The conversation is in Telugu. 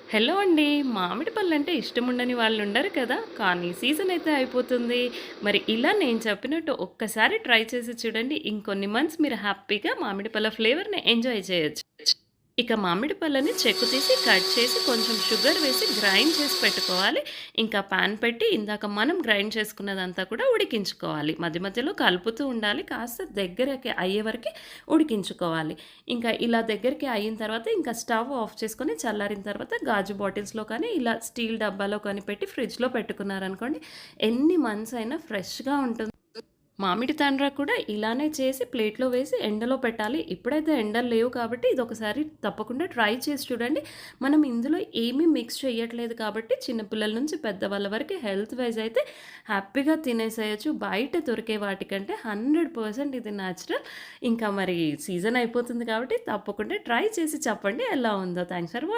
హలో అండి. మామిడి పళ్ళంటే ఇష్టముండని వాళ్ళుండరు కదా! కానీ సీజన్ అయితే అయిపోతుంది. మరి ఇలా నేను చెప్పినట్టు ఒక్కసారి ట్రై చేసి చూడండి. ఇంకొన్ని మంత్స్ మీరు హ్యాపీగా మామిడి పళ్ళ ఫ్లేవర్‌ని ఎంజాయ్ చేయొచ్చు. ఇక మామిడి పళ్ళని చెక్కు తీసి, కట్ చేసి, కొంచెం షుగర్ వేసి గ్రైండ్ చేసి పెట్టుకోవాలి. ఇంకా పాన్ పెట్టి ఇందాక మనం గ్రైండ్ చేసుకున్నదంతా కూడా ఉడికించుకోవాలి. మధ్య మధ్యలో కలుపుతూ ఉండాలి. కాస్త దగ్గరకి అయ్యే వరకి ఉడికించుకోవాలి. ఇంకా ఇలా దగ్గరికి అయిన తర్వాత ఇంకా స్టవ్ ఆఫ్ చేసుకొని చల్లారిన తర్వాత గాజు బాటిల్స్‌లో కానీ, ఇలా స్టీల్ డబ్బాలో కానీ పెట్టి ఫ్రిడ్జ్‌లో పెట్టుకున్నారనుకోండి, ఎన్ని మంత్స్ అయినా ఫ్రెష్‌గా ఉంటుంది. మామిడి తాండ్ర కూడా ఇలానే చేసి ప్లేట్‌లో వేసి ఎండలో పెట్టాలి. ఇప్పుడైతే ఎండలు లేవు కాబట్టి ఇదొకసారి తప్పకుండా ట్రై చేసి చూడండి. మనం ఇందులో ఏమీ మిక్స్ చేయట్లేదు కాబట్టి చిన్న పిల్లల నుంచి పెద్దవాళ్ళ వరకు హెల్త్ వైస్ అయితే హ్యాపీగా తినేసేయొచ్చు. బయట దొరికే వాటికంటే 100% ఇది నేచురల్. ఇంకా మరి సీజన్ అయిపోతుంది కాబట్టి తప్పకుండా ట్రై చేసి చెప్పండి ఎలా ఉందో. Thanks for watching.